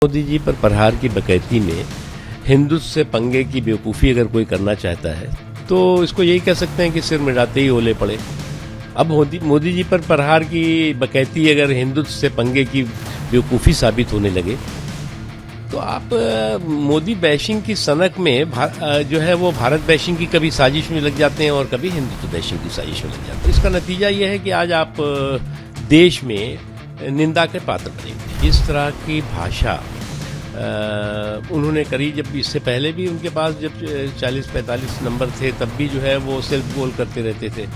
मोदी जी पर प्रहार की बकैती में हिंदुत्व से पंगे की बेवकूफ़ी अगर कोई करना चाहता है तो इसको यही कह सकते हैं कि सिर मिटाते ही ओले पड़े। अब मोदी जी पर प्रहार की बकैती अगर हिंदुत्व से पंगे की बेवकूफ़ी साबित होने लगे तो आप मोदी बैशिंग की सनक में जो है वो भारत बैशिंग की कभी साजिश में लग जाते हैं और कभी हिंदुत्व बैशिंग की साजिश में लग जाते हैं। इसका नतीजा ये है कि आज आप देश में निंदा के पात्र बनेंगे। इस तरह की भाषा उन्होंने करी, जब इससे पहले भी उनके पास जब 40-45 नंबर थे तब भी जो है वो सेल्फ गोल करते रहते थे।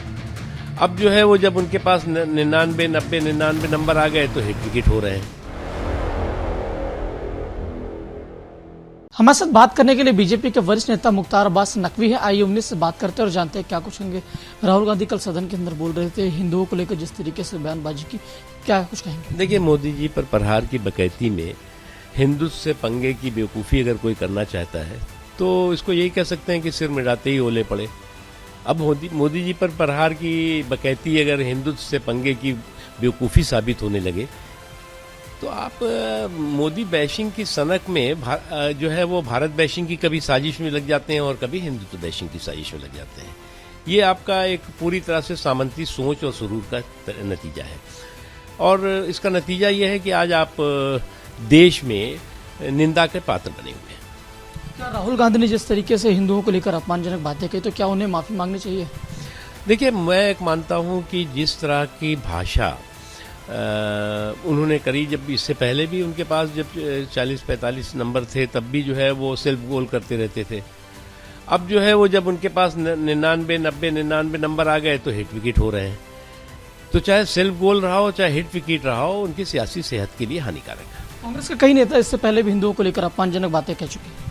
अब जो है वो जब उनके पास 99, 90, 99 नंबर आ गए तो हिट विकेट हो रहे हैं। हमारे साथ बात करने के लिए बीजेपी के वरिष्ठ नेता मुख्तार अब्बास नकवी है। आइए उन्नीस से बात करते हैं और जानते हैं क्या कुछ होंगे। राहुल गांधी कल सदन के अंदर बोल रहे थे, हिंदुओं को लेकर जिस तरीके से बयानबाजी की, क्या कुछ कहेंगे? देखिए, मोदी जी पर प्रहार की बकैती में हिंदुत्व से पंगे की बेवकूफ़ी अगर कोई करना चाहता है तो इसको यही कह सकते हैं कि सिर मिटाते ही ओले पड़े। अब मोदी जी पर प्रहार की बकैती अगर हिंदुत्व से पंगे की बेवकूफ़ी साबित होने लगे तो आप मोदी बैशिंग की सनक में जो है वो भारत बैशिंग की कभी साजिश में लग जाते हैं और कभी हिंदुत्व बैशिंग की साजिश में लग जाते हैं। ये आपका एक पूरी तरह से सामंती सोच और सुरूर का नतीजा है और इसका नतीजा ये है कि आज आप देश में निंदा के पात्र बने हुए हैं। क्या राहुल गांधी ने जिस तरीके से हिंदुओं को लेकर अपमानजनक बातें कही तो क्या उन्हें माफ़ी मांगनी चाहिए? देखिए, मैं एक मानता हूँ कि जिस तरह की भाषा उन्होंने करी, जब इससे पहले भी उनके पास जब 40-45 नंबर थे तब भी जो है वो सेल्फ गोल करते रहते थे। अब जो है वो जब उनके पास 99, 90, 99 नंबर आ गए तो हिट विकेट हो रहे हैं। तो चाहे सेल्फ गोल रहा हो चाहे हिट विकेट रहा हो, उनकी सियासी सेहत के लिए हानिकारक है। कांग्रेस के कई नेता इससे पहले भी हिंदुओं को लेकर अपमानजनक बातें कह चुके हैं।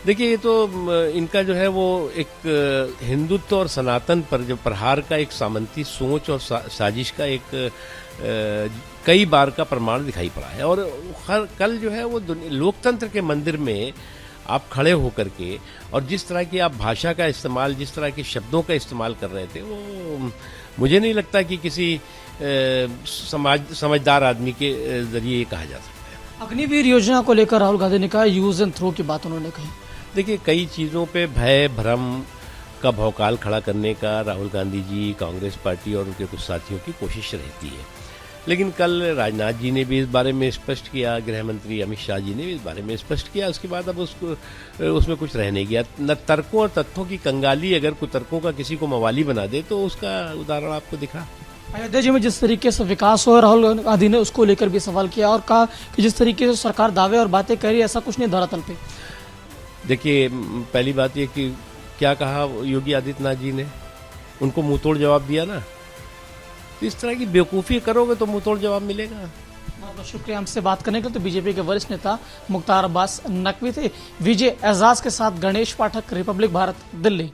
देखिए, ये तो इनका जो है वो एक हिंदुत्व और सनातन पर जो प्रहार का एक सामंती सोच और साजिश का एक कई बार का प्रमाण दिखाई पड़ा है। और कल जो है वो लोकतंत्र के मंदिर में आप खड़े होकर के और जिस तरह की आप भाषा का इस्तेमाल, जिस तरह के शब्दों का इस्तेमाल कर रहे थे, वो मुझे नहीं लगता कि किसी समझदार आदमी के जरिए ये कहा जा सकता है। अग्निवीर योजना को लेकर राहुल गांधी ने कहा यूज एंड थ्रो की बात उन्होंने कही। देखिए, कई चीज़ों पे भय भ्रम का भौकाल खड़ा करने का राहुल गांधी जी, कांग्रेस पार्टी और उनके कुछ साथियों की कोशिश रहती है, लेकिन कल राजनाथ जी ने भी इस बारे में स्पष्ट किया, गृह मंत्री अमित शाह जी ने भी इस बारे में स्पष्ट किया। उसके बाद अब उसमें कुछ रह नहीं गया। न तर्कों और तथ्यों की कंगाली अगर कुतर्कों का किसी को मवाली बना दे तो उसका उदाहरण आपको दिखा। अयोध्या जी में जिस तरीके से विकास हो, राहुल गांधी ने उसको लेकर भी सवाल किया और कहा कि जिस तरीके से सरकार दावे और बातें कर रही है ऐसा कुछ नहीं धरातल पे। देखिए, पहली बात ये कि क्या कहा योगी आदित्यनाथ जी ने, उनको मुंहतोड़ जवाब दिया ना। तो इस तरह की बेवकूफ़ी करोगे तो मुंहतोड़ जवाब मिलेगा। बहुत बहुत शुक्रिया हमसे बात करने के लिए। तो बीजेपी के वरिष्ठ नेता मुख्तार अब्बास नकवी थे। विजय एजाज के साथ गणेश पाठक, रिपब्लिक भारत, दिल्ली।